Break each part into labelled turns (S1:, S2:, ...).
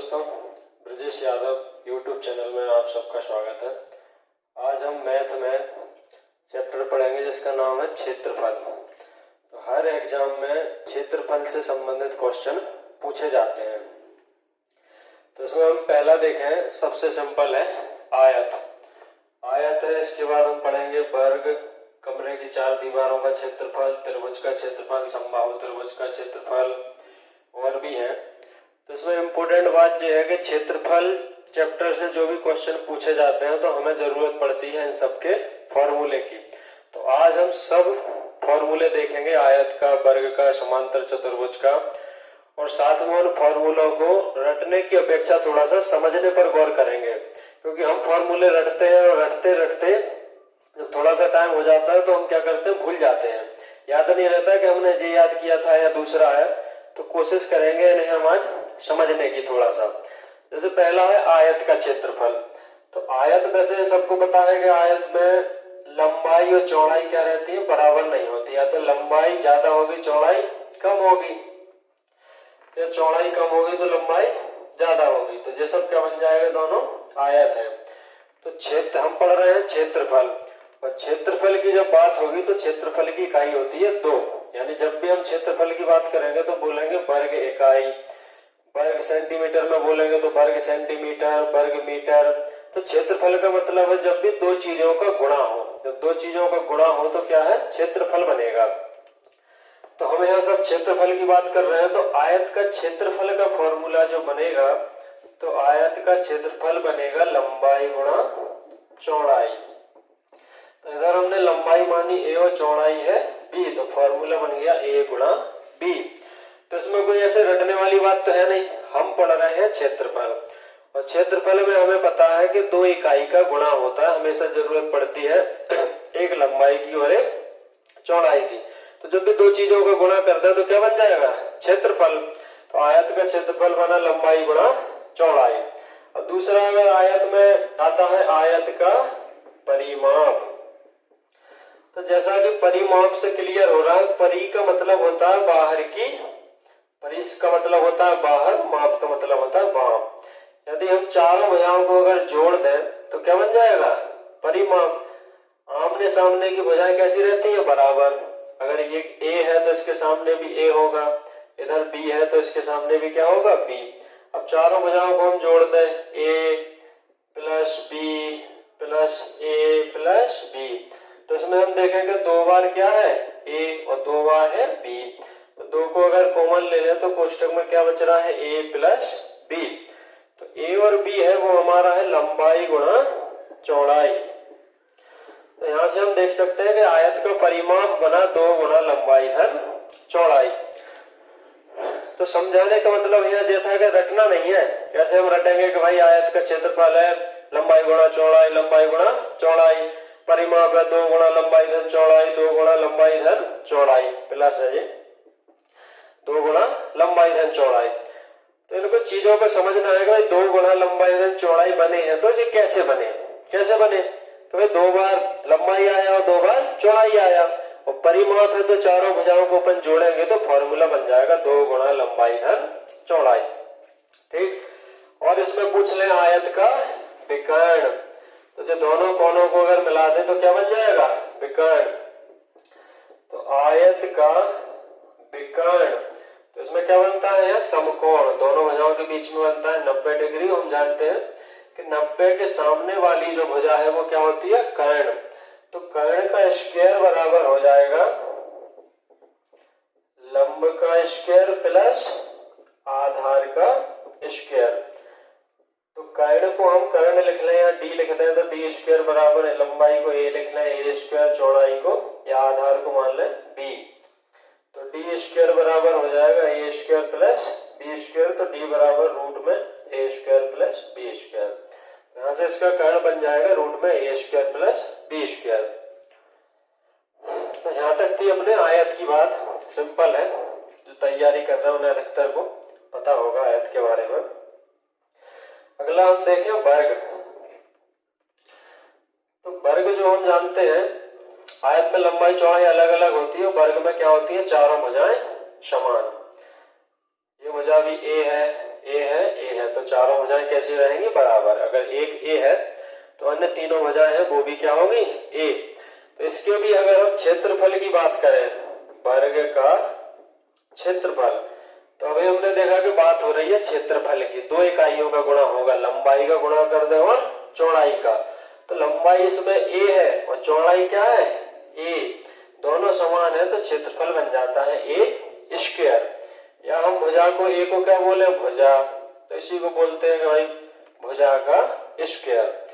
S1: दोस्तों, Brajesh Yadav YouTube channel में आप सबका स्वागत है। आज हम मैथ में चैप्टर पढ़ेंगे जिसका नाम है क्षेत्रफल। तो हर एग्जाम में क्षेत्रफल से संबंधित क्वेश्चन पूछे जाते हैं। तो इसमें हम पहला देखें, सबसे सिंपल है आयत। आयत है, इसके बाद हम पढ़ेंगे वर्ग, कमरे की चार दीवारों का क्षेत्रफल, त्रिभुज का क्षेत्रफल, समबाहु त्रिभुज का क्षेत्रफल और भी है। तो इसमें इम्पोर्टेंट बात यह है कि क्षेत्रफल चैप्टर से जो भी क्वेश्चन पूछे जाते हैं तो हमें जरूरत पड़ती है इन सबके फॉर्मूले की। तो आज हम सब फॉर्मूले देखेंगे, आयत का, वर्ग का, समांतर चतुर्भुज का, और साथ में उन फॉर्मूलों को रटने की अपेक्षा थोड़ा सा समझने पर गौर करेंगे, क्योंकि हम फॉर्मूले रटते हैं और रटते रटते जब थोड़ा सा टाइम हो जाता है तो हम क्या करते हैं, भूल जाते हैं, याद नहीं रहता कि हमने ये याद किया था या दूसरा है। तो कोशिश करेंगे इन्हें हम आज समझने की थोड़ा सा। जैसे पहला है आयत का क्षेत्रफल। तो आयत में से सबको पता है कि आयत में लंबाई और चौड़ाई क्या रहती है, बराबर नहीं होती। या तो लंबाई ज्यादा होगी, चौड़ाई कम होगी, या चौड़ाई कम होगी तो लंबाई ज्यादा होगी। तो ये सब क्या बन जाएगा, दोनों आयत है। तो क्षेत्र हम पढ़ रहे हैं क्षेत्रफल, और क्षेत्रफल की जब बात होगी तो क्षेत्रफल की इकाई होती है 2। यानी जब भी हम क्षेत्रफल की बात करेंगे तो बोलेंगे वर्ग इकाई, वर्ग सेंटीमीटर में बोलेंगे तो वर्ग सेंटीमीटर, वर्ग मीटर। तो क्षेत्रफल का मतलब है जब भी दो चीजों का गुणा हो, जब दो चीजों का गुणा हो तो क्या है, क्षेत्रफल बनेगा। तो हम यहाँ सब क्षेत्रफल की बात कर रहे हैं। तो आयत का क्षेत्रफल का फॉर्मूला जो बनेगा, तो आयत का क्षेत्रफल बनेगा लंबाई गुणा चौड़ाई। तो इधर हमने लंबाई मानी a और चौड़ाई है b, तो फॉर्मूला बन गया a गुणा b। तो इसमें कोई ऐसे रटने वाली बात तो है नहीं, हम पढ़ रहे हैं क्षेत्रफल, और क्षेत्रफल में हमें पता है कि दो इकाई का गुणा होता है, हमेशा जरूरत पड़ती है एक लंबाई की और एक चौड़ाई की। तो जब भी दो चीजों का गुणा करते हैं तो क्या बन जाएगा, क्षेत्रफल। तो आयत का क्षेत्रफल बना लंबाई गुणा चौड़ाई। और दूसरा अगर आयत में आता है आयत का परिमाप। तो जैसा कि परिमाप से क्लियर हो रहा है, परि का मतलब होता है बाहर की, परिस का मतलब होता है बाहर, माप का मतलब होता है माप। यदि हम चारों भुजाओं को अगर जोड़ दें तो क्या बन जाएगा, परिमाप। आमने सामने की भुजाएं कैसी रहती है, बराबर। अगर ये a है तो इसके सामने भी a होगा, इधर b है तो इसके सामने भी क्या होगा, b। अब चारों भुजाओं को हम जोड़ दें, a plus b plus a plus b, तो इसमें हम देखेंगे दो बार क्या है, a और दो बार है b। तो दो को अगर कॉमन ले लें तो कोष्टक में क्या बच रहा है, a प्लस b। तो a और b है वो हमारा है लंबाई गुणा चौड़ाई। तो यहां से हम देख सकते हैं कि आयत का परिमाप बना 2 गुणा लंबाई धन चौड़ाई। तो समझाने का मतलब यहाँ ये था कि रटना नहीं है। कैसे हम रटेंगे कि भाई आयत का क्षेत्रफल है लंबाई गुणा चौड़ाई, लंबाई गुणा चौड़ाई, परिमाप है 2 गुणा लंबाई धन चौड़ाई, 2 गुणा लंबाई धन चौड़ाई, प्लस है ये 2 गुणा लंबाई धन चौड़ाई। तो इनको चीजों को समझना है कि भाई 2 गुणा लंबाई धन चौड़ाई बने हैं तो ये कैसे बने, कैसे बने। तो भाई 2 बार लंबाई आया और 2 बार चौड़ाई आया, और परिमाप है तो चारों भुजाओं को अपन जोड़ेंगे तो फॉर्मूला बन जाएगा 2 गुणा लंबाई धन चौड़ाई। ठीक। और इसमें पूछ लें आयत का विकर्ण, तो जो दोनों कोनों को अगर मिला दें तो क्या बन जाएगा, विकर्ण। तो आयत का विकर्ण, तो इसमें क्या बनता है, समकोण। दोनों भुजाओं के बीच में बनता है 90 डिग्री। हम जानते हैं कि 90 के सामने वाली जो भुजा है वो क्या होती है, कर्ण। तो कर्ण का स्क्वायर बराबर हो जाएगा लंब का स्क्वायर प्लस आधार का स्क्वायर। तो कर्ण को हम कर्ण लिख लें या d लिख दें तो d स्क्वायर बराबर है, लंबाई को a लिख लें a स्क्वायर, चौड़ाई को या आधार को मान लें b। तो d स्क्वायर बराबर हो जाएगा a square plus b square. तो d बराबर रूट में a square plus b square. यहाँ से इसका कर्ण बन जाएगा रूट में a square plus b square. तो यहाँ तक थी अपने आयत की बात, सिंपल है। जो तैयारी कर रहे हैं उन्हें अधिकतर को पता होगा आयत के बारे में। अगला हम देखें वर्ग। तो वर्ग जो हम जानते हैं, आयत में लंबाई चौड़ाई अलग अलग होती है, वर्ग में क्या होती है, चारों भुजाएं समान। ये भुजा भी a है, a है, a है, तो भुजाएं कैसी रहेंगी, बराबर। अगर एक ए है तो अन्य तीनों भुजाएं हैं वो भी क्या होगी, ए। तो इसके भी अगर हम क्षेत्रफल की बात करें, वर्ग का क्षेत्रफल, तो अभी हमने देखा कि बात हो रही है क्षेत्रफल की। दो इकाइयों का गुणा होगा, लंबाई का गुणा कर दे और चौड़ाई का। तो लंबाई इसमें ए है और चौड़ाई क्या है, ए। दोनों समान है तो क्षेत्रफल बन जाता है ए स्क्वायर। या हम भुजा को ए को क्या बोले, भुजा, तो इसी को बोलते हैं कि भाई भुजा का स्क्वायर।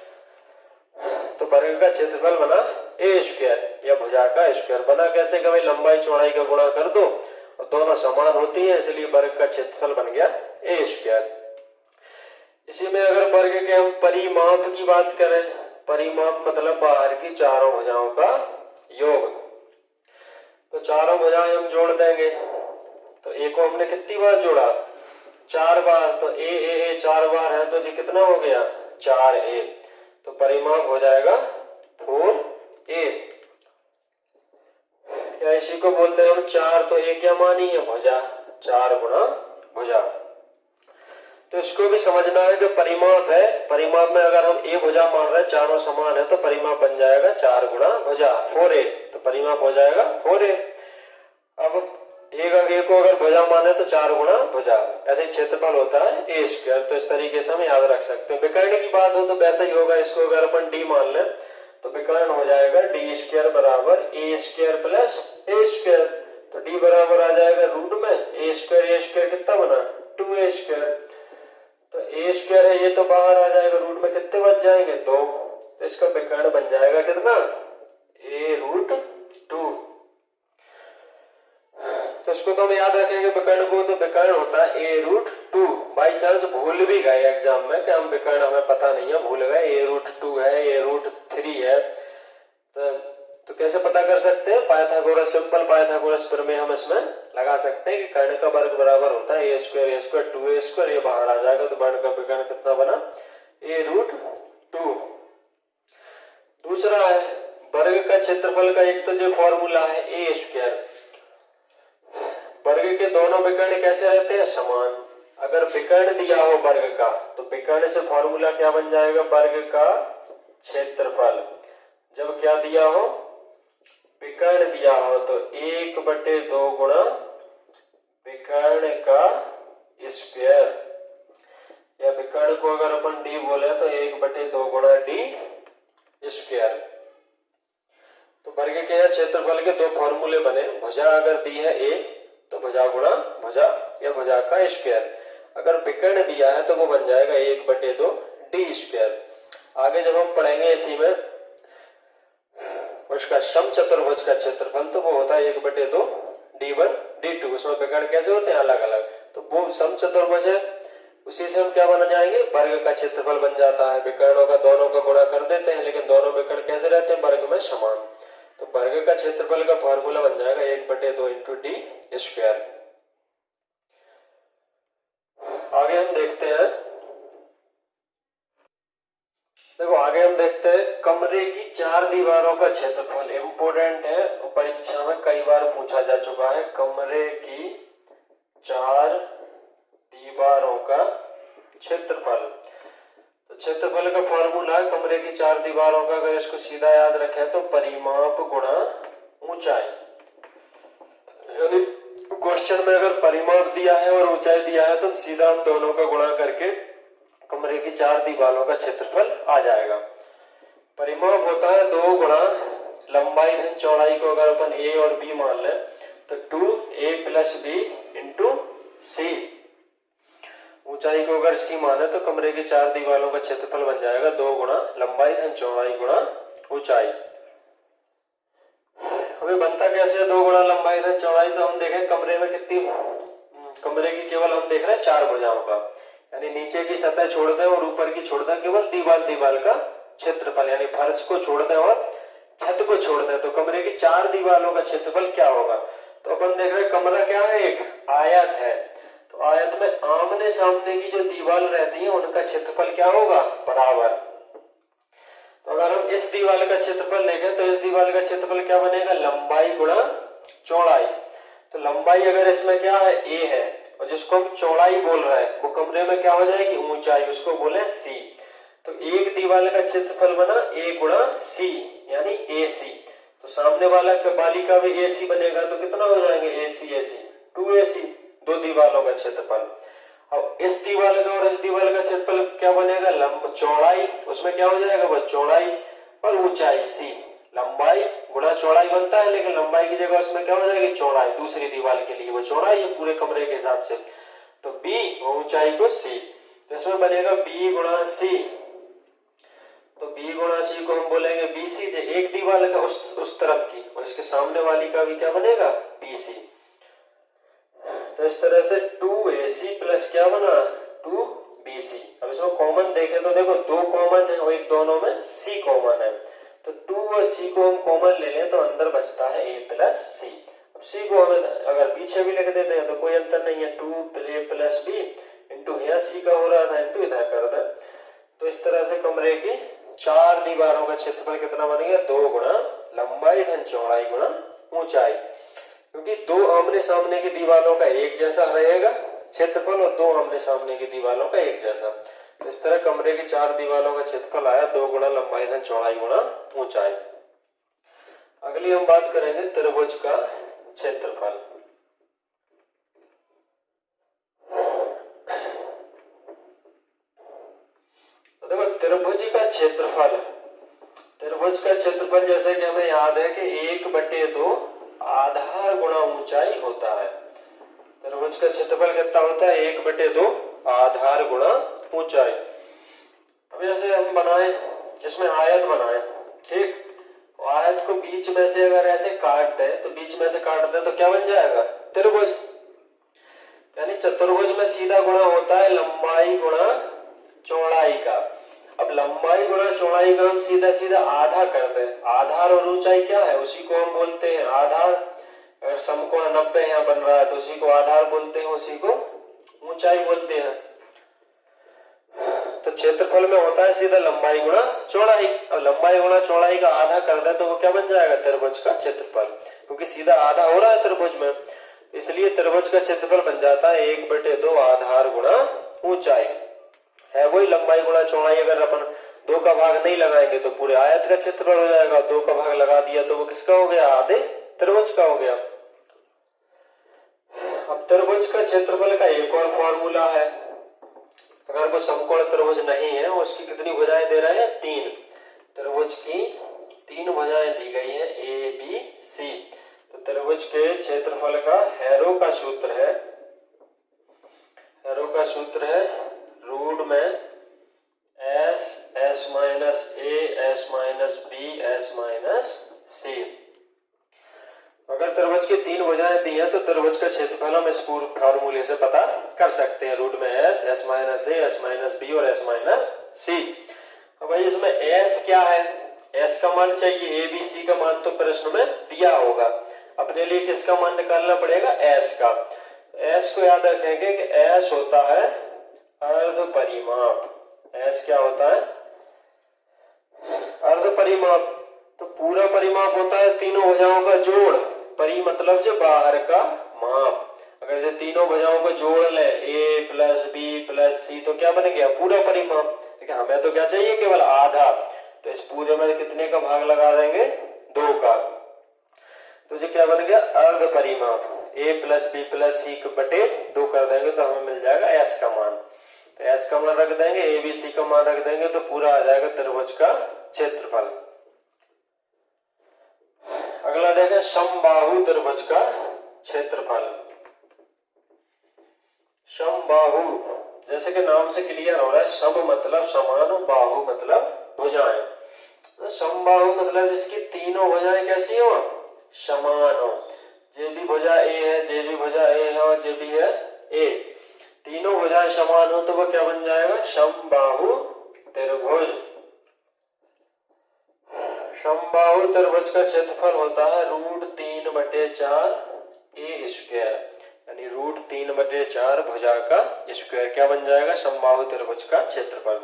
S1: तो वर्ग का क्षेत्रफल बना ए स्क्वायर या भुजा का स्क्वायर। बना कैसे कि भाई लंबाई चौड़ाई का गुणा कर दो और दोनों समान होती है, इसलिए वर्ग का क्षेत्रफल बन गया ए स्क्वायर। इसी में अगर वर्ग के हम परिमाप की बात करें, परिमाप मतलब बाहर की चारों भुजाओं का योग। तो चारों भुजाएं हम जोड़ देंगे, तो ए को हमने कितनी बार जोड़ा, 4 बार। तो ए ए ए 4 बार है तो जी कितना हो गया, 4a। तो परिमाप हो जाएगा 4a। या इसी को बोलते हैं हम 4, तो ए क्या मानी है, भुजा, 4 गुणा भुजा। तो इसको भी समझना है कि परिमाप है, परिमाप में अगर हम ए भुजा मान रहे हैं, चारों समान है, तो परिमाप बन जाएगा 4 गुणा भुजा 4a। तो परिमाप हो जाएगा 4a। अब ए को अगर भुजा माने तो 4 गुणा भुजा, ऐसे ही क्षेत्रफल होता है ए स्क्वायर। तो इस तरीके से हम याद रख सकते हैं। विकर्ण की बात हो तो वैसा ही होगा, इसको अगर अपन डी मान लें तो विकर्ण हो जाएगा डी स्क्वायर बराबर ए स्क्वायर प्लस ए स्क्वायर। तो डी बराबर आ जाएगा रूट में ए स्क्वायर कितना बना, 2a स्क्वायर। तो ए स्क्वायर है ये तो बाहर आ जाएगा, रूट में कितने बच जाएंगे, 2। तो इसका विकर्ण बन जाएगा कितना, ए रूट 2। तो इसको तो हम याद रखेंगे विकर्ण को, तो विकर्ण होता है ए रूट 2। बाई चांस भूल भी गए एग्जाम में कि हम विकर्ण हमें पता नहीं है, भूल गए, ए रूट 2 है, ए रूट 3 है, तो कैसे पता कर सकते हैं, पाइथागोरस, सिंपल पाइथागोरस प्रमेय हम इसमें लगा सकते हैं कि कर्ण का वर्ग बराबर होता है ए स्क्वायर 2a स्क्वायर। ये बाहर आ जाएगा तो वर्ण का विकर्ण कितना बना, ए रूट 2। दूसरा है वर्ग का क्षेत्रफल का, एक तो जो फॉर्मूला है ए स्क्वायर। वर्ग के दोनों विकर्ण कैसे रहते हैं, समान। अगर विकर्ण दिया हो वर्ग का तो विकर्ण से फॉर्मूला क्या बन जाएगा, वर्ग का क्षेत्रफल। जब क्या दिया हो, विकर्ण दिया हो, तो 1/2 गुणा विकर्ण का स्क्वायर, या विकर्ण को अगर अपन डी बोले तो 1/2 गुणा डी स्क्वायर। तो वर्ग के क्षेत्रफल के दो फॉर्मूले बने। भुजा अगर दी है ए तो भुजा गुणा भुजा या भुजा का स्क्वायर। अगर विकर्ण दिया है तो वो बन जाएगा 1/2 डी स्क्वायर। आगे जब हम पढ़ेंगे इसी में उसका समचतुर्भुज का क्षेत्रफल, तो वो होता है 1/2 d1 d2। उसमें विकर्ण कैसे होते हैं, अलग अलग। तो वो समचतुर्भुज है, उसी से हम क्या बन जाएंगे, वर्ग का क्षेत्रफल बन जाता है। विकर्णों का दोनों का गुणा कर देते हैं, लेकिन दोनों विकर्ण कैसे रहते हैं, वर्ग में समान। तो वर्ग का क्षेत्रफल का फॉर्मूला बन जाएगा 1/2 इंटू डी स्क्वायर। आगे हम देखते हैं, देखो आगे हम देखते हैं कमरे की 4 दीवारों का क्षेत्रफल। इंपोर्टेंट है, परीक्षा में कई बार पूछा जा चुका है। कमरे की 4 दीवारों का क्षेत्रफल। तो क्षेत्रफल का फॉर्मूला है कमरे की 4 दीवारों का। अगर इसको सीधा याद रखें तो परिमाप गुणा ऊंचाई। यानी क्वेश्चन में अगर परिमाप दिया है और ऊंचाई दिया है तो सीधा हम दोनों का गुणा करके कमरे की 4 दीवारों का क्षेत्रफल आ जाएगा। परिमाप होता है 2 गुणा लंबाई धन चौड़ाई को अगर अपन ए और बी मान लें तो 2a + b इंटू सी। ऊंचाई को अगर सी माने तो कमरे की 4 दीवारों का क्षेत्रफल बन जाएगा 2 गुणा लंबाई धन चौड़ाई गुणा ऊंचाई। हमें बनता कैसे है 2 गुणा लंबाई धन चौड़ाई, तो हम देखें कमरे में कितनी, कमरे की केवल हम देख रहे हैं 4 भुजाओं का, यानी नीचे की सतह छोड़ दें और ऊपर की छोड़ दें, केवल दीवार का क्षेत्रफल, यानी फर्श को छोड़ दें और छत को छोड़ दें, तो कमरे की 4 दीवारों का क्षेत्रफल क्या होगा। तो अपन देख रहे हैं कमरा क्या है, एक आयत है। तो आयत में आमने सामने की जो दीवार रहती है उनका क्षेत्रफल क्या होगा, बराबर। तो अगर हम इस दीवार का क्षेत्रफल देखें तो इस दीवार का क्षेत्रफल क्या बनेगा, लंबाई गुणा चौड़ाई। तो लंबाई अगर इसमें क्या है, a है, और जिसको हम चौड़ाई बोल रहे हैं वो कमरे में क्या हो जाएगी, ऊंचाई, उसको बोले सी। तो एक दीवार का क्षेत्रफल बना a गुणा सी यानी AC। तो सामने वाली का भी AC बनेगा तो कितना हो जाएंगे AC 2AC, दो दीवारों का क्षेत्रफल। अब इस दीवार का और इस दीवार का क्षेत्रफल क्या बनेगा, लंब चौड़ाई, उसमें क्या हो जाएगा वो चौड़ाई और ऊंचाई C। लंबाई गुणा चौड़ाई बनता है, लेकिन लंबाई की जगह उसमें क्या हो जाएगी चौड़ाई, दूसरी दीवार के लिए वो चौड़ाई है पूरे कमरे के हिसाब से, तो B और ऊंचाई को C। तो इसमें बनेगा B गुणा C। तो B गुणा C को हम बोलेंगे BC, जो एक दीवार का उस तरफ की, और इसके सामने वाली का भी क्या बनेगा BC। तो इस तरह से 2AC प्लस क्या बना 2BC। अब इसमें कॉमन देखें तो देखो दो कॉमन है और एक दोनों में C कॉमन है, तो 2 और C को हम कॉमन ले लें तो अंदर बचता है A प्लस C। अब C को हमें अगर पीछे भी लिख देते हैं तो कोई अंतर नहीं है, 2A प्लस B इंटू यहाँ C का हो रहा था इंटू इधर कर दे। तो इस तरह से कमरे की चार दीवारों का क्षेत्रफल कितना बन गया, 2 गुणा लंबाई धन चौड़ाई गुणा ऊंचाई, क्योंकि दो आमने सामने की दीवारों का एक जैसा रहेगा क्षेत्रफल और दो आमने सामने की दीवारों का एक जैसा। तो इस तरह कमरे की चार दीवारों का क्षेत्रफल आया 2 गुणा लंबाई धन चौड़ाई गुणा ऊंचाई। अगली हम बात करेंगे त्रिभुज का क्षेत्रफल। तो देखो त्रिभुज का क्षेत्रफल, त्रिभुज का क्षेत्रफल जैसे कि हमें याद है कि 1/2 आधार गुणा ऊंचाई होता है। त्रिभुज का क्षेत्रफल कितना होता है, 1/2 आधार गुणा ऊंचाई। अब जैसे हम बनाए, इसमें आयत बनाए, ठीक, आयत को बीच में से अगर ऐसे काट दे तो बीच में से काट दे तो क्या बन जाएगा त्रिभुज। यानी चतुर्भुज में सीधा गुणा होता है लंबाई गुणा चौड़ाई का। अब लंबाई गुणा चौड़ाई का हम सीधा सीधा आधा कर दे, आधार और ऊंचाई क्या है उसी को हम बोलते हैं आधार। अगर समकोण 90 यहाँ बन रहा है तो उसी को आधार बोलते हैं, उसी को ऊंचाई बोलते हैं। तो क्षेत्रफल में होता है सीधा लंबाई गुणा चौड़ाई। अब लंबाई गुणा चौड़ाई का आधा कर दे तो वो क्या बन जाएगा त्रिभुज का क्षेत्रफल, क्योंकि सीधा आधा हो रहा है त्रिभुज में, इसलिए त्रिभुज का क्षेत्रफल बन जाता है 1/2 आधार गुणा ऊंचाई। है वही लंबाई गुणा चौड़ाई। अगर अपन 2 का भाग नहीं लगाएंगे तो पूरे आयत का क्षेत्रफल हो जाएगा, 2 का भाग लगा दिया तो वो किसका हो गया, आधे त्रिभुज का हो गया। अब त्रिभुज का क्षेत्रफल का एक और फॉर्मूला है। अगर वो समकोण त्रिभुज नहीं है, उसकी कितनी भुजाएं दे रहे हैं, 3। त्रिभुज की 3 भुजाएं दी गई है ABC। तो त्रिभुज के क्षेत्रफल का हैरो का सूत्र है, हैरो का सूत्र है रूट में S S-A S-B S-C। अगर त्रिभुज की 3 भुजाएं दी हैं तो त्रिभुज का क्षेत्रफल हम इस पूरे फॉर्मूले से पता कर सकते हैं, रूट में S S-A S-B और S-C। अब भाई इसमें S क्या है, S का मान चाहिए, ABC का मान तो प्रश्न में दिया होगा, अपने लिए किसका मान निकालना पड़ेगा, S का। S को याद रखेंगे कि S होता है अर्ध परिमाप। S क्या होता है, अर्ध परिमाप। तो पूरा परिमाप होता है तीनों भुजाओं का जोड़, परि मतलब जो बाहर का माप। अगर जो तीनों भुजाओं को जोड़ ले A plus B plus C तो क्या बन गया पूरा परिमाप। लेकिन हमें तो क्या चाहिए, केवल आधा, तो इस पूरे में कितने का भाग लगा देंगे, 2 का। तो जो क्या बन गया अर्ध परिमाप, A plus B plus C बटे 2 कर देंगे तो हमें मिल जाएगा S का मान। तो S का मान रख देंगे, ABC का मान रख देंगे तो पूरा आ जाएगा त्रिभुज का क्षेत्रफल। अगला देखें समबाहु त्रिभुज का क्षेत्रफल। समबाहु जैसे कि नाम से क्लियर हो रहा है, सम मतलब समान और बाहु मतलब भुजाएं। तो समबाहु मतलब जिसकी तीनों भुजाएं कैसी हो, समान हो। जे भी भुजा A है, जे भी भुजा A है और जे भी है A, तीनों भुजाएं समान हो तो वो क्या बन जाएगा, समबाहु त्रिभुज। समबाहु त्रिभुज का क्षेत्रफल होता है रूट 3/4 A स्क्वायर, यानी रूट 3/4 भुजा का स्क्वायर क्या बन जाएगा, समबाहु त्रिभुज का क्षेत्रफल।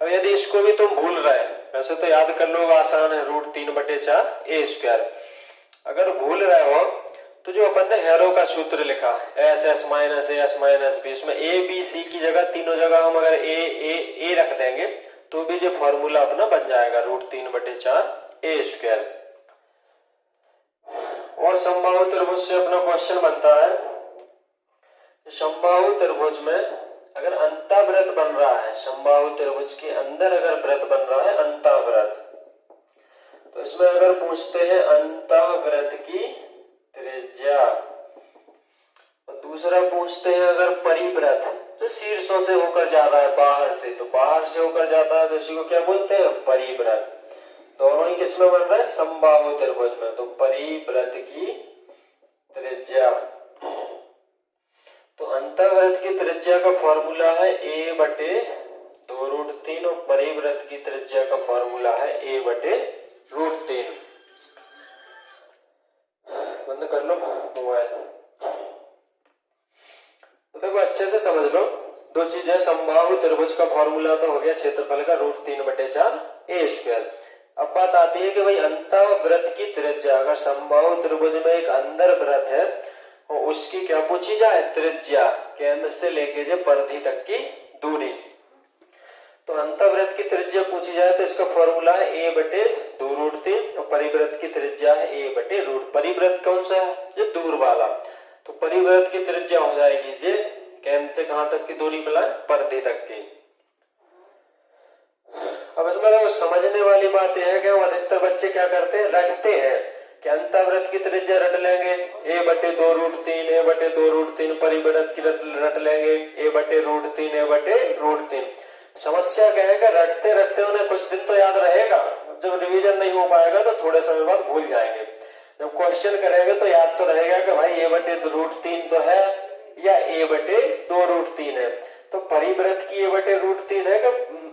S1: अब यदि इसको भी तुम भूल रहे, वैसे तो याद कर लो आसान है, रूट 3/4 A स्क्वायर। अगर भूल रहे हो तो जो अपन ने हैरो का सूत्र लिखा एस एस माइनस बी, उसमें ए बी सी की जगह तीनों जगह हम अगर ए रख देंगे तो भी जो फॉर्मूला अपना बन जाएगा √3/4 a²। और समबाहु त्रिभुज से अपना क्वेश्चन बनता है, समबाहु त्रिभुज में अगर अंतःव्रत बन रहा है, समबाहु त्रिभुज के अंदर अगर व्रत बन रहा है अंतःव्रत, तो इसमें अगर पूछते हैं अंतःव्रत की त्रिज्या, और दूसरा पूछते हैं अगर परिव्रत जो शीर्षों से होकर जा रहा है बाहर से, तो बाहर से होकर जाता है तो इसी को क्या बोलते हैं परिव्रत। दोनों ही किसमें बन रहा है समबाहु त्रिभुज में, तो परिव्रत की त्रिज्या, तो अंतःव्रत की त्रिज्या का फॉर्मूला है a/2√3 और परिव्रत की त्रिज्या का फॉर्मूला है a/√3। बंद कर लो मोबाइल। तो देखो अच्छे से समझ लो, दो चीज है, समबाहु त्रिभुज का फॉर्मूला तो हो गया क्षेत्रफल का √3/4 a²। अब बात आती है कि भाई अंतःव्रत की त्रिज्या, अगर समबाहु त्रिभुज में एक अंदर व्रत है और उसकी क्या पूछी जाए त्रिज्या, केंद्र से लेके जो परिधि तक की दूरी, तो अंतःव्रत की त्रिज्या पूछी जाए तो इसका फॉर्मूला है a/2√3 और परिव्रत की त्रिज्या है a/√। परिव्रत कौन सा है जो दूर वाला, तो परिव्रत की त्रिज्या हो जाएगी जे केंद्र से कहां तक की दूरी मिला परिधि तक की। अब इसमें तो समझने वाली बात यह है कि हम अधिकतर बच्चे क्या करते हैं रटते हैं कि अंतःव्रत की त्रिज्या रट लेंगे a/2√3 a/2√3, परिव्रत की रट लेंगे a/√3 समस्या क्या है कि रटते रटते उन्हें कुछ दिन तो याद रहेगा, जब रिवीजन नहीं हो पाएगा तो थोड़े समय बाद भूल जाएंगे। जब क्वेश्चन करेंगे तो याद तो रहेगा कि भाई a/√3 तो है या a/2√3 है, तो परिव्रत की a/√3 है कि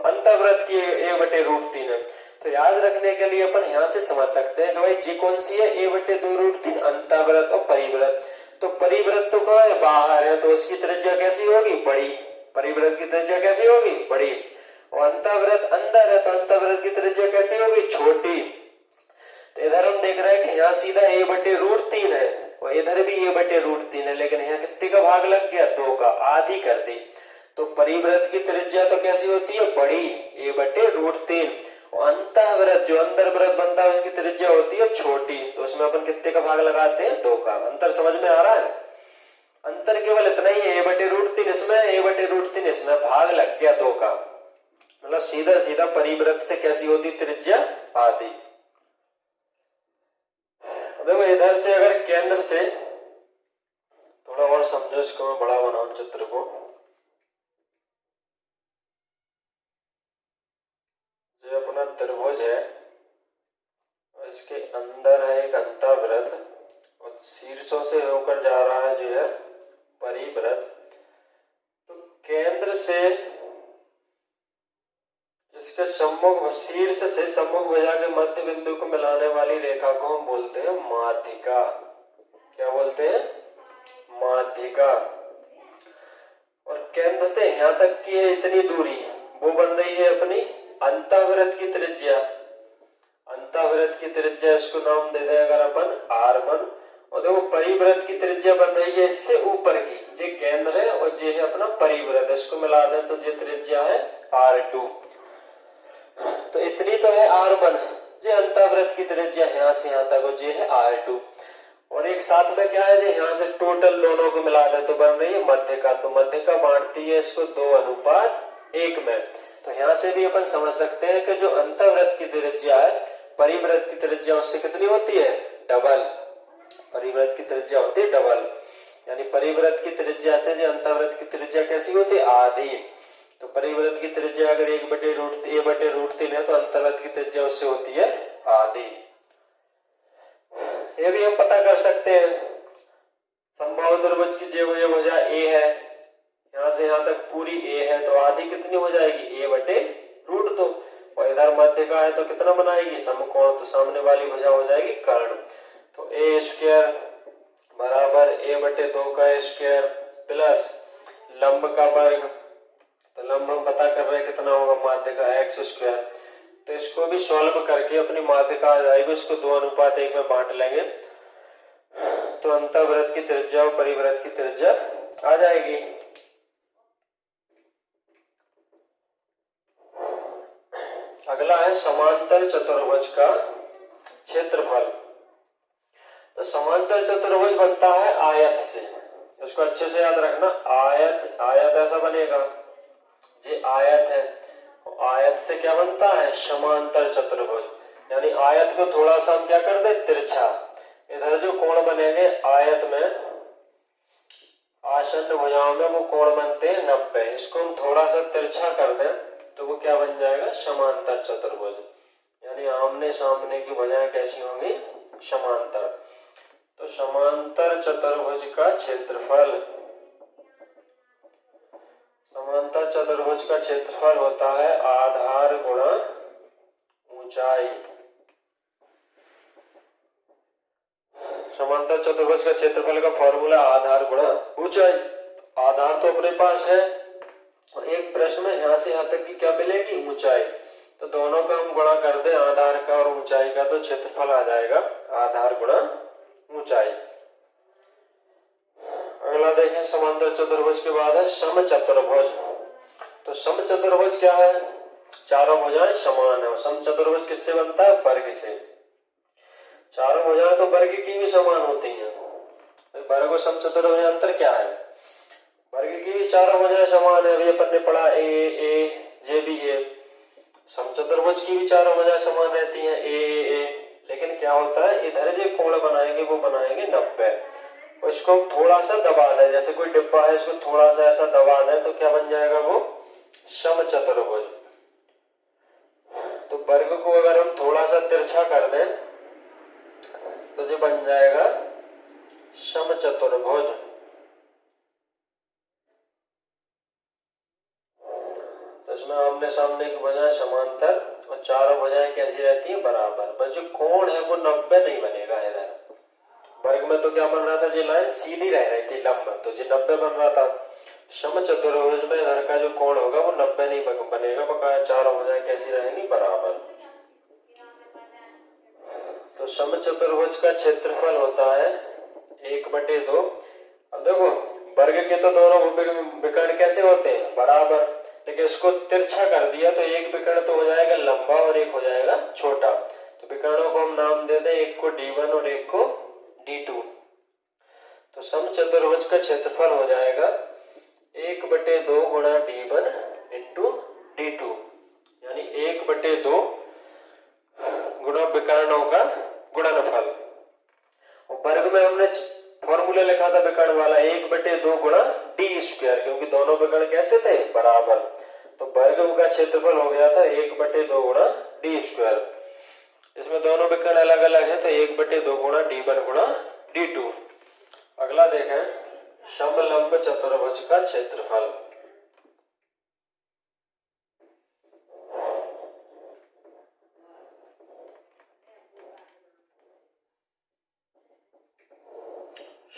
S1: अंतःव्रत की a/√3 है। तो याद रखने के लिए अपन यहां से समझ सकते हैं कि भाई जी कौन सी है a/2√3 अंतःव्रत और परिव्रत। तो परिव्रत तो कहाँ है बाहर है, तो उसकी त्रिज्या कैसी होगी बड़ी, परिव्रत की त्रिज्या कैसी होगी बड़ी, और अंतःव्रत अंदर है तो अंतःव्रत की त्रिज्या कैसी होगी छोटी। तो इधर हम देख रहे हैं कि यहाँ सीधा a/√3 है और इधर भी a/√3 है, लेकिन यहाँ कितने का भाग लग गया 2 का, आधी कर दी। तो परिव्रत की त्रिज्या तो कैसी होती है बड़ी a/√3, और अंतःव्रत जो अंदर व्रत बनता है उसकी त्रिज्या होती है छोटी, तो उसमें अपन कितने का भाग लगाते हैं 2 का। अंतर समझ में आ रहा है, अंतर केवल इतना ही है a/√3 इसमें a/√3 इसमें, भाग लग गया 2 का, मतलब सीधा सीधा परिव्रत से कैसी होती त्रिज्या आधी। देखो इधर से अगर केंद्र से थोड़ा और समझो इसको, मैं बड़ा बनाऊं चित्र को, जो अपना त्रिभुज है और इसके अंदर है एक अंतःव्रत और शीर्षों से होकर जा रहा है जो है परिव्रत, तो केंद्र से इसके सम्मुख शीर्ष से सम्मुख भुजा के मध्य बिंदु को मिलाने वाली रेखा को हम बोलते हैं माध्यिका। क्या बोलते हैं माध्यिका। और केंद्र से यहां तक की है इतनी दूरी, वो बन रही है अपनी अंतःव्रत की त्रिज्या। अंतःव्रत की त्रिज्या इसको नाम दे दें अगर अपन r1, और देखो परिव्रत की त्रिज्या बन रही है इससे ऊपर की, जे केंद्र है और जे है अपना परिव्रत, इसको मिला दें तो जे त्रिज्या है r2। तो इतनी तो है r1 जे अंतःव्रत की त्रिज्या यहाँ से यहाँ तक, और जे है r2, और एक साथ में क्या है जे यहाँ से टोटल दोनों को मिला दे तो बन रही है मध्यिका। तो मध्यिका बांटती है इसको 2:1 में। तो यहाँ से भी अपन समझ सकते हैं कि जो अंतःव्रत की त्रिज्या है परिव्रत की त्रिज्या उससे कितनी होती है डबल, परिव्रत की त्रिज्या होती है डबल, यानी परिव्रत की त्रिज्या से जो अंतःव्रत की त्रिज्या कैसी होती है आधी। तो परिव्रत की त्रिज्या अगर a/√3 है तो अंतःव्रत की त्रिज्या उससे होती है आधी। ये भी हम पता कर सकते हैं, समबाहु त्रिभुज की जो भुजा a है यहाँ से यहाँ तक पूरी a है, तो आधी कितनी हो जाएगी a/√2, और इधर मध्यिका है तो कितना बनाएगी समकोण, तो सामने वाली भुजा हो जाएगी कर्ण। तो a² बराबर a/2 का स्क्वायर प्लस लंब का वर्ग, तो लंब हम पता कर रहे हैं कितना होगा माध्यिका x²। तो इसको भी सॉल्व करके अपनी माध्यिका आ जाएगी, इसको 2:1 में बांट लेंगे। तो अंतःवृत्त की त्रिज्या और परिवृत्त की त्रिज्या आ जाएगी। अगला है समांतर चतुर्भुज का क्षेत्रफल। तो समांतर चतुर्भुज बनता है आयत से, उसको अच्छे से याद रखना। आयत, आयत ऐसा बनेगा, ये आयत है, आयत से क्या बनता है, समांतर चतुर्भुज। यानी आयत को थोड़ा सा हम क्या कर दे, तिरछा। इधर जो कोण बनेंगे आयत में, आसन्न भुजाओं में वो कोण बनते हैं 90, इसको हम थोड़ा सा तिरछा कर दें तो वो क्या बन जाएगा, समांतर चतुर्भुज। यानी आमने सामने की भुजाएं कैसी होंगी, समांतर। तो समांतर चतुर्भुज का क्षेत्रफल, समांतर चतुर्भुज का क्षेत्रफल होता है आधार गुणा ऊंचाई। समांतर चतुर्भुज का क्षेत्रफल का फॉर्मूला आधार गुणा ऊंचाई। आधार तो अपने पास है और एक प्रश्न में यहां से यहां तक की क्या मिलेगी, ऊंचाई। तो दोनों का हम गुणा कर दे, आधार का और ऊंचाई का, तो क्षेत्रफल आ जाएगा आधार गुणा ऊंचाई। अगला देखें समांतर चतुर्भुज के बाद है समचतुर्भुज। तो समचतुर्भुज क्या है, चारों भुजाएं समान है। समचतुर्भुज किससे बनता है, वर्ग से। चारों भुजाएं तो वर्ग की भी समान होती हैं। वर्ग और समचतुर्भुज में अंतर क्या है, वर्ग की भी चारों भुजाएं समान है, अभी अपन ने पढ़ा ए जे भी ए। समचतुर्भुज की भी चारों भुजाएं समान रहती हैं, ए। लेकिन क्या होता है, इधर जो कोण बनाएंगे वो बनाएंगे 90, और इसको थोड़ा सा दबा दें, जैसे कोई डिब्बा है इसको थोड़ा सा ऐसा दबा दें तो क्या बन जाएगा, वो समचतुर्भुज। तो वर्ग को अगर हम थोड़ा सा तिरछा कर दें तो जो बन जाएगा समचतुर्भुज। तो इसमें आमने सामने की भुजाएं समांतर और चारों भुजाएं कैसी रहती है, बराबर। पर जो कोण है वो 90 नहीं बनेगा इधर। वर्ग में तो क्या बन रहा था, जी लाइन सीधी रह रही थी, लंब, तो जी 90 बन रहा था। समचतुर्भुज में इधर का जो कोण होगा वो 90 नहीं बनेगा, बकाया चारों भुजाएं कैसी रहेंगी, बराबर। तो समचतुर्भुज का क्षेत्रफल होता है 1/2। अब देखो वर्ग के तो दोनों विकर्ण कैसे होते हैं, बराबर, लेकिन इसको तिरछा कर दिया तो एक विकर्ण तो हो जाएगा लंबा और एक हो जाएगा छोटा। तो विकर्णों को हम नाम दे दें, एक को D1 और एक को D2। तो समचतुर्भुज का क्षेत्रफल हो जाएगा 1/2 गुणा D1 इंटू D2, यानी 1/2 गुणा विकर्णों का गुणनफल। वर्ग में हमने फॉर्मूला लिखा था विकर्ण वाला, 1/2 गुणा D², क्योंकि दोनों विकर्ण कैसे थे, बराबर। तो वर्ग का क्षेत्रफल हो गया था 1/2 गुणा D²। इसमें दोनों विकर्ण अलग अलग है तो 1/2 गुणा D1 गुणा D2। अगला देखें समलंब चतुर्भुज का क्षेत्रफल।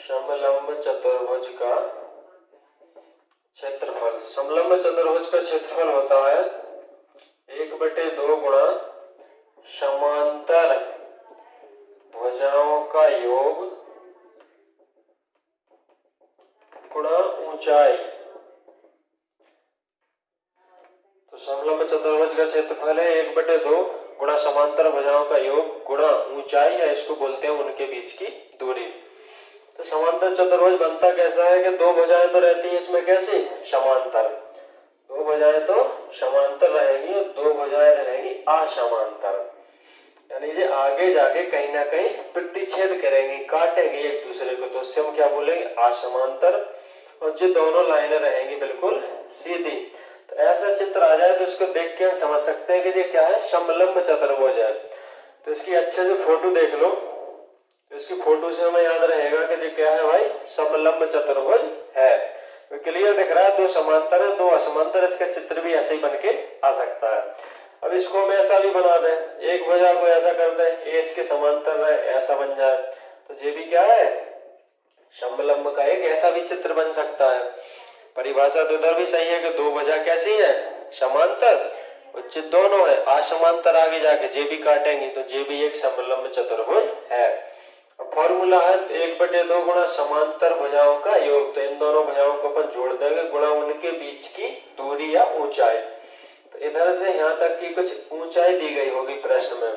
S1: समलंब चतुर्भुज का क्षेत्रफल, समलंब चतुर्भुज का क्षेत्रफल होता है 1/2 गुणा समांतर भुजाओं का योग गुणा ऊंचाई। तो समलंब चतुर्भुज का क्षेत्रफल है 1/2 गुणा समांतर भुजाओं का योग गुणा ऊंचाई, या इसको बोलते हैं उनके बीच की दूरी। तो समांतर चतुर्भुज बनता कैसा है कि दो भुजाएं तो रहती हैं इसमें कैसी, समांतर। दो भुजाएं तो समांतर रहेंगी और दो भुजाएं रहेंगी असमांतर, यानी ये आगे जाके कहीं ना कहीं प्रतिच्छेद करेंगी, काटेंगे एक दूसरे को, तो उससे हम क्या बोलेंगे, असमांतर। और जो दोनों लाइनें रहेंगी बिल्कुल सीधी। तो ऐसा चित्र आ जाए तो इसको देख के हम समझ सकते हैं कि ये क्या है, समलंब चतुर्भुज है। तो इसकी अच्छे से फोटो देख लो, तो इसकी फोटो से हमें याद रहेगा कि ये क्या है भाई, समलंब चतुर्भुज है। तो क्लियर दिख रहा है, दो समांतर है दो असमांतर, इसका चित्र भी ऐसे ही बन के आ सकता है। अब इसको हम ऐसा भी बना दें, एक भुजा को ऐसा कर दें, ये इसके समांतर है, ऐसा बन जाए, तो ये भी क्या है, समलंब का एक ऐसा भी चित्र बन सकता है। परिभाषा तो इधर भी सही है कि दो भुजा कैसी है, समांतर, और दोनों है असमांतर, आगे जाके जे भी काटेंगी तो जे भी एक समलंब चतुर्भुज है। अब फॉर्मूला है 1/2 गुणा समांतर भुजाओं का योग। तो इन दोनों भुजाओं को अपन जोड़ देंगे गुणा उनके बीच की दूरी या ऊंचाई। तो इधर से यहाँ तक की कुछ ऊंचाई दी गई होगी प्रश्न में,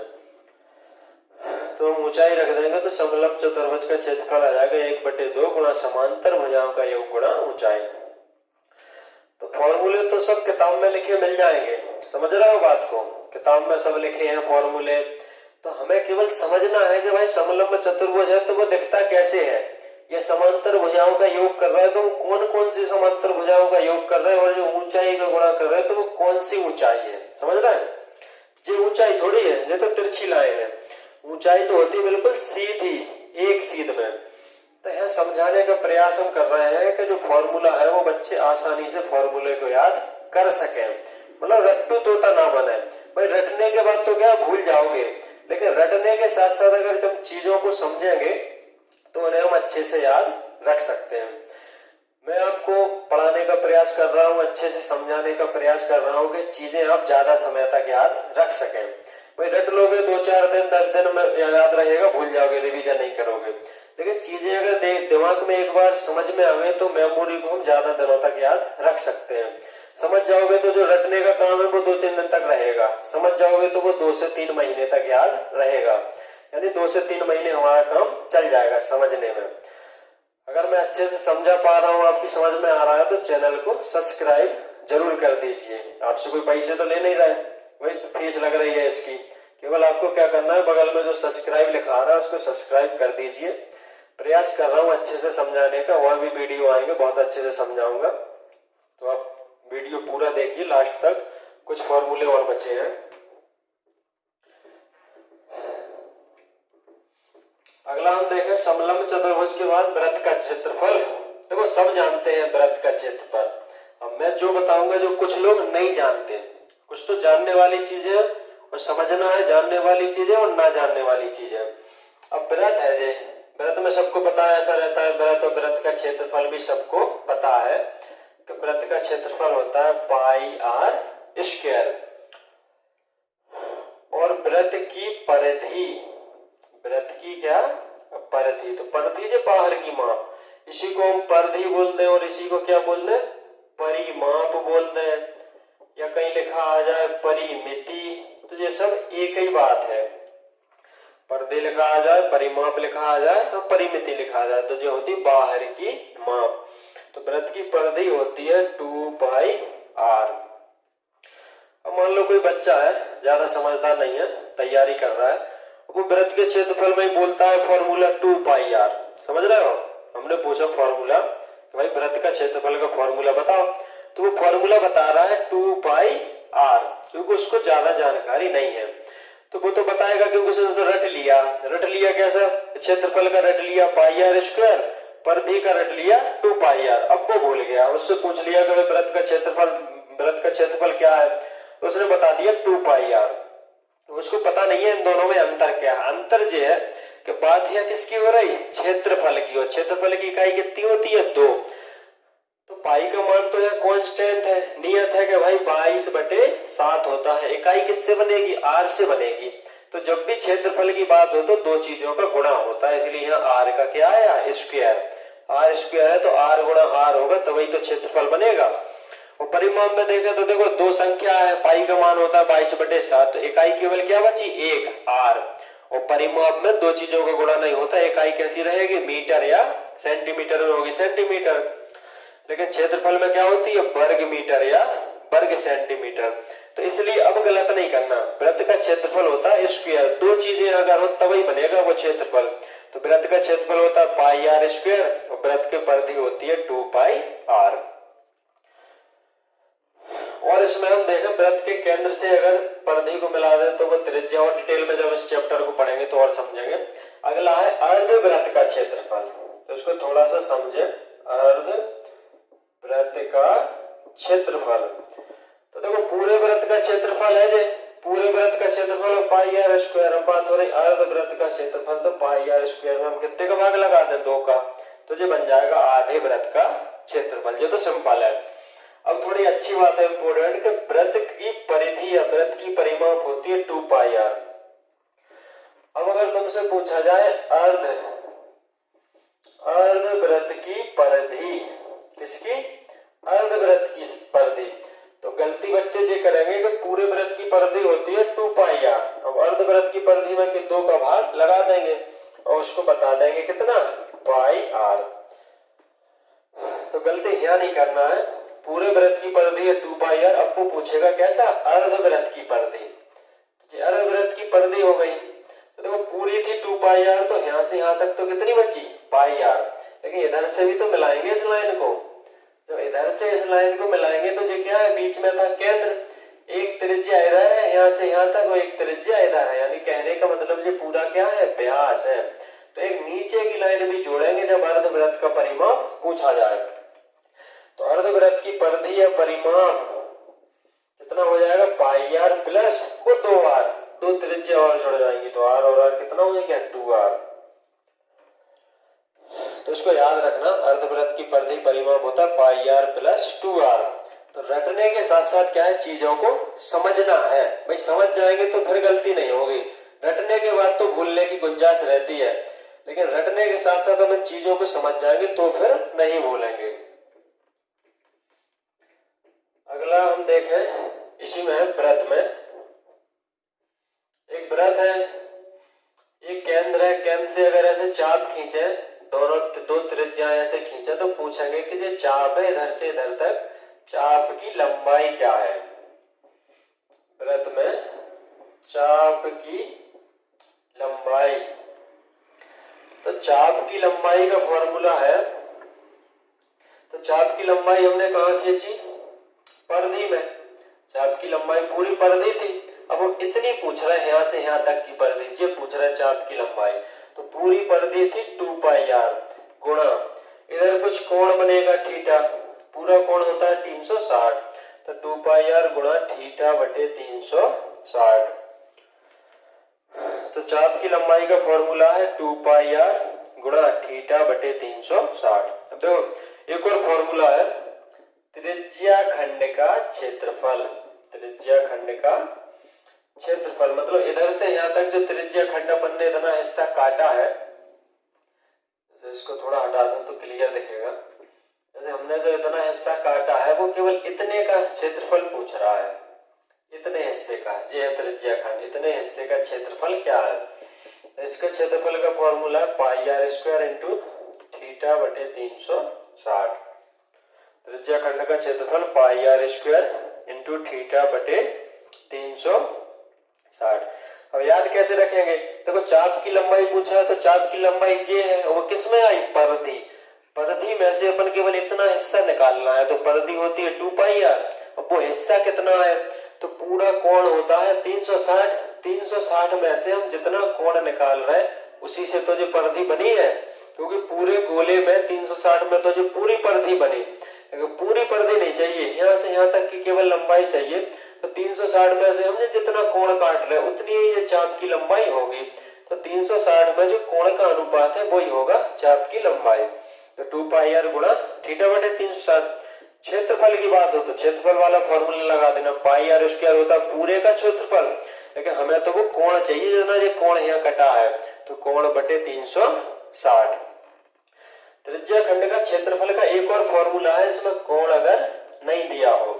S1: तो हम ऊंचाई रख देंगे तो समलंब चतुर्भुज का क्षेत्रफल आ जाएगा 1/2 गुणा समांतर भुजाओं का योग गुणा ऊंचाई। तो फॉर्मूले तो सब किताब में लिखे मिल जाएंगे, समझ रहे हो बात को, किताब में सब लिखे हैं फॉर्मूले। तो हमें केवल समझना है कि भाई समलंब चतुर्भुज है तो वो दिखता कैसे है, ये समांतर भुजाओं का योग कर रहा है तो वो कौन कौन सी समांतर भुजाओं का योग कर रहा है, और जो ऊंचाई का गुणा कर रहा है तो वो कौन सी ऊंचाई है, समझ रहे हैं। ये ऊंचाई थोड़ी है, ये तो तिरछी लाइन है, ऊंचाई तो होती बिल्कुल सीधी एक सीध में। तो यह समझाने का प्रयास हम कर रहे हैं कि जो फॉर्मूला है वो बच्चे आसानी से फॉर्मूले को याद कर सकें, मतलब रट्टू तोता ना बने। भाई रटने के बाद तो क्या भूल जाओगे, लेकिन रटने के साथ साथ अगर जब चीजों को समझेंगे तो उन्हें हम अच्छे से याद रख सकते हैं। मैं आपको पढ़ाने का प्रयास कर रहा हूँ, अच्छे से समझाने का प्रयास कर रहा हूँ कि चीजें आप ज्यादा समय तक याद रख सकें। भाई रट लोगे 2-4 दिन 10 दिन में याद रहेगा, भूल जाओगे, रिवीजन नहीं करोगे। लेकिन चीजें अगर दिमाग में एक बार समझ में आ गई तो मेमोरी को हम ज्यादा दिनों तक याद रख सकते हैं। समझ जाओगे तो जो रटने का काम है वो 2-3 दिन तक रहेगा, समझ जाओगे तो वो 2 से 3 महीने तक याद रहेगा, यानी 2 से 3 महीने हमारा काम चल जाएगा समझने में। अगर मैं अच्छे से समझा पा रहा हूँ, आपकी समझ में आ रहा है, तो चैनल को सब्सक्राइब जरूर कर दीजिए। आपसे कोई पैसे तो ले नहीं रहा है, वही फीस लग रही है इसकी, केवल आपको क्या करना है, बगल में जो सब्सक्राइब लिखा आ रहा है उसको सब्सक्राइब कर दीजिए। प्रयास कर रहा हूँ अच्छे से समझाने का, और भी वीडियो आएंगे बहुत अच्छे से समझाऊंगा, तो आप वीडियो पूरा देखिए लास्ट तक, कुछ फॉर्मूले और बचे हैं। अगला हम देखें समलंब चतुर्भुज के बाद वृत्त का क्षेत्रफल। देखो सब जानते हैं वृत्त का क्षेत्रफल, अब मैं जो बताऊंगा जो कुछ लोग नहीं जानते, कुछ तो जानने वाली चीजें और समझना है, जानने वाली चीजें और ना जानने वाली चीजें। अब वृत्त है, जे वृत्त में सबको पता है ऐसा रहता है वृत्त, और वृत्त का क्षेत्रफल भी सबको पता है कि वृत्त का क्षेत्रफल होता है पाई आर स्क्वायर, और वृत्त की परिधि, वृत्त की क्या परिधि, तो परिधि जो बाहर की माप, इसी को हम परिधि बोलते हैं और इसी को क्या बोलते हैं, परिमाप बोलते हैं, या कहीं लिखा आ जाए परिमिति, तो ये सब एक ही बात है। परिधि लिखा आ जाए, परिमाप लिखा आ जाए और परिमिति लिखा आ जाए, तो जो होती बाहर की माप। तो वृत्त की परिधि होती है 2 पाई आर। अब मान लो कोई बच्चा है, ज्यादा समझदार नहीं है, तैयारी कर रहा है, वो वृत्त के क्षेत्रफल में बोलता है फॉर्मूला 2 पाई आर, समझ रहे हो। हमने पूछा फॉर्मूला कि भाई वृत्त का क्षेत्रफल का फॉर्मूला बताओ, तो वो फॉर्मूला बता रहा है 2 पाई आर, क्योंकि उसको ज्यादा जानकारी नहीं है। तो वो तो बताएगा क्योंकि उसने तो रट लिया कैसा, क्षेत्रफल का रट लिया पाई आर स्क्वायर, परिधि का रट लिया 2 पाई आर। अब वो भूल गया, उससे पूछ लिया कि वृत्त का क्षेत्रफल क्या है, उसने बता दिया 2 पाई आर। उसको पता नहीं है इन दोनों में अंतर क्या है। अंतर जो है कि बात यह किसकी हो रही, क्षेत्रफल की, और क्षेत्रफल की इकाई कितनी होती है 2। तो पाई का मान तो यह कांस्टेंट है, नियत है कि भाई 22/7 होता है। इकाई किससे बनेगी, आर से बनेगी। तो जब भी क्षेत्रफल की बात हो तो दो चीजों का गुणा होता है, इसलिए यहाँ आर का क्या आया स्क्वायर, आर स्क्वायर है तो आर गुणा आर होगा, तभी तो क्षेत्रफल बनेगा। और परिमाप में देखें तो देखो दो संख्या है, पाई का मान होता है 22/7, तो इकाई केवल क्या बची, एक आर। और परिमाप में दो चीजों का गुणा नहीं होता, इकाई कैसी रहेगी, मीटर या सेंटीमीटर में होगी, सेंटीमीटर। लेकिन क्षेत्रफल में क्या होती है, वर्ग मीटर या वर्ग सेंटीमीटर। तो इसलिए अब गलत नहीं करना, वृत्त का क्षेत्रफल होता है स्क्वायर, दो चीजें अगर हो तभी बनेगा वो क्षेत्रफल। तो वृत्त का क्षेत्रफल होता है पाई आर स्क्वायर और वृत्त की परिधि होती है 2 पाई आर। और इसमें हम देखें वृत्त के केंद्र से अगर परिधि को मिला दें तो वो त्रिज्या, और डिटेल में जब इस चैप्टर को पढ़ेंगे तो और समझेंगे। अगला है अर्धवृत्त का क्षेत्रफल, तो इसको थोड़ा सा समझे। अर्धवृत्त का क्षेत्रफल, तो देखो पूरे वृत्त का क्षेत्रफल है, जे पूरे वृत्त का क्षेत्रफल पाई आर स्क्वायर। अब बात हो रही अर्धवृत्त का क्षेत्रफल, तो पाई आर स्क्वायर में हम कितने का भाग लगा दें, 2 का, तो ये बन जाएगा आधे वृत्त का क्षेत्रफल। ये तो सिंपल है। अब थोड़ी अच्छी बात है इंपोर्टेंट, कि वृत्त की परिधि या वृत्त की परिमाप होती है 2 पाई आर। अब अगर तुमसे पूछा जाए अर्धवृत्त की परिधि, किसकी? अर्धवृत्त की परिधि, तो गलती बच्चे ये करेंगे कि पूरे वृत्त की परिधि होती है 2πr। अब अर्धवृत्त की परिधि में 2 का भाग लगा देंगे और उसको बता देंगे कितना, πr। तो गलती यहाँ नहीं करना है, पूरे वृत्त की परिधि है 2πr। अब वो पूछेगा कैसा, अर्धवृत्त की परिधि। अर्धवृत्त की परिधि हो गई, तो देखो पूरी थी 2πr, तो यहाँ से यहाँ तक तो कितनी बची, πr। लेकिन इधर से भी तो मिलाएंगे इस लाइन को, तो इधर से इस लाइन को मिलाएंगे तो ये क्या है, बीच में था केंद्र, एक त्रिज्या इधर है यहाँ से यहाँ तक और एक त्रिज्या इधर है, यानी कहने का मतलब ये पूरा क्या है, व्यास है। तो एक नीचे की लाइन भी जोड़ेंगे जब अर्धवृत्त का परिमाप पूछा जाए। तो अर्धवृत्त की परिधि या परिमाप कितना हो जाएगा, πr प्लस वो 2r, 2 त्रिज्या और जुड़ जाएंगी तो r और r कितना हो जाएगा, 2r। तो इसको याद रखना, अर्धवृत्त की परिधि परिमाप होता है πr प्लस 2r। तो रटने के साथ साथ क्या है, चीजों को समझना है। भाई समझ जाएंगे तो फिर गलती नहीं होगी, रटने के बाद तो भूलने की गुंजाइश रहती है, लेकिन रटने के साथ साथ हम इन चीजों को समझ जाएंगे तो फिर नहीं भूलेंगे। अगला हम देखें, इसी में वृत्त में एक वृत्त है, एक केंद्र है, केंद्र से अगर ऐसे चाप खींचे, दोनों 2 त्रिज्या ऐसे खींचे, तो पूछेंगे कि जो चाप है इधर से इधर तक, चाप की लंबाई क्या है। वृत्त में चाप की लंबाई, तो चाप की लंबाई का फॉर्मूला है, तो चाप की लंबाई हमने कहाँ खींची, परिधि में। चाप की लंबाई पूरी परिधि थी, अब हम इतनी पूछ रहे हैं यहाँ से यहाँ तक की परिधि, ये पूछ रहे हैं चाप की लंबाई। तो पूरी परिधि थी 2πr गुणा इधर कुछ कोण बनेगा थीटा, पूरा कोण होता है 360, तो 2πr गुणा थीटा बटे 360। तो चाप की लंबाई का फॉर्मूला है 2πr गुणा थीटा बटे 360। अब देखो एक और फॉर्मूला है, त्रिज्या खंड का क्षेत्रफल। त्रिज्या खंड का क्षेत्रफल मतलब इधर से यहाँ तक जो त्रिज्या खंड अपन ने इतना हिस्सा काटा है, तो इसको थोड़ा हटा दूं तो क्लियर दिखेगा। जैसे हमने जो इतना हिस्सा काटा है वो केवल इतने का क्षेत्रफल पूछ रहा है, इतने हिस्से का, जे है त्रिज्या खंड, इतने हिस्से का क्षेत्रफल क्या है। तो इसका क्षेत्रफल का फॉर्मूला है πr² इंटू थीटा बटे 360। त्रिज्या खंड का क्षेत्रफल πr² इंटू थीटा बटे 360। अब याद कैसे रखेंगे, देखो चाप की लंबाई पूछा है, तो चाप की लंबाई ये है, वो किस में आई, परिधि। परिधि में से अपन केवल इतना हिस्सा निकालना है, तो परिधि होती है 2πr, अब वो हिस्सा कितना है, तो पूरा कोण होता है 360। 360 में से हम जितना कोण निकाल रहे हैं उसी से तो जो परिधि बनी है, क्योंकि पूरे गोले में 360 में तो जो पूरी परिधि बनी, अगर पूरी परिधि नहीं चाहिए, यहाँ से यहाँ तक की केवल लंबाई चाहिए, तो 360 में से हमने जितना कोण काट लिया उतनी ही ये चाप की लंबाई होगी। तो 360 में जो कोण का अनुपात है वही होगा चाप की लंबाई। तो 2πr गुणा थीटा बटे 360। क्षेत्रफल की बात हो तो क्षेत्रफल वाला फॉर्मूला लगा देना, πr² होता है पूरे का क्षेत्रफल, लेकिन हमें तो वो कोण चाहिए जो ना ये कोण यहाँ कटा है, तो कोण बटे 360। त्रिज्या खंड का क्षेत्रफल का एक और फॉर्मूला है, इसमें कोण अगर नहीं दिया हो,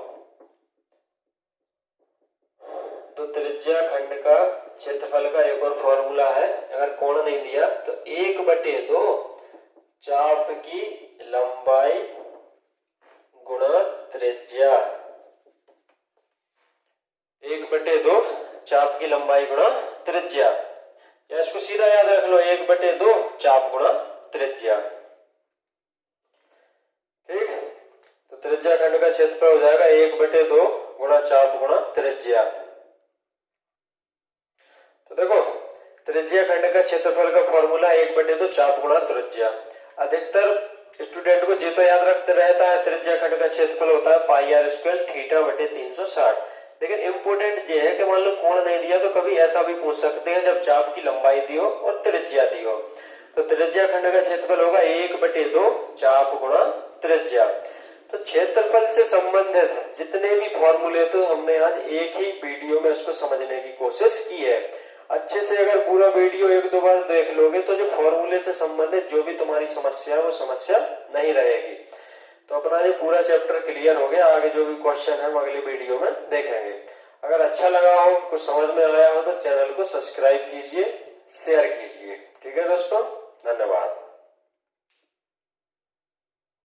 S1: तो त्रिज्या खंड का क्षेत्रफल का एक और फॉर्मूला है, अगर कोण नहीं दिया तो 1/2 चाप की लंबाई गुणा त्रिज्या। 1/2 चाप की लंबाई गुणा त्रिज्या, या इसको सीधा याद रख लो, 1/2 चाप गुणा त्रिज्या। ठीक, तो त्रिज्या खंड का क्षेत्रफल हो जाएगा 1/2 गुणा चाप गुणा त्रिज्या। तो देखो त्रिज्या खंड का क्षेत्रफल का फॉर्मूला 1/2 चाप गुणा त्रिज्या। अधिकतर स्टूडेंट को ये तो याद रखते रहता है, त्रिज्या खंड का क्षेत्रफल होता है πr² थीटा बटे 360। लेकिन इम्पोर्टेंट ये है कि मान लो कोण नहीं दिया तो कभी ऐसा भी पूछ सकते हैं जब चाप की लंबाई दी हो और त्रिज्या दी हो। तो त्रिज्या खंड का क्षेत्रफल होगा 1/2 चाप गुणा त्रिज्या। तो क्षेत्रफल से संबंधित जितने भी फॉर्मूले तो हमने आज एक ही वीडियो में उसको समझने की कोशिश की है। अच्छे से अगर पूरा वीडियो एक दो बार देख लोगे तो जो फॉर्मूले से संबंधित जो भी तुम्हारी समस्या है वो समस्या नहीं रहेगी। तो अपना ये पूरा चैप्टर क्लियर हो गया। आगे जो भी क्वेश्चन है हम अगली वीडियो में देखेंगे। अगर अच्छा लगा हो, कुछ समझ में आया हो तो चैनल को सब्सक्राइब कीजिए, शेयर कीजिए। ठीक है दोस्तों, धन्यवाद।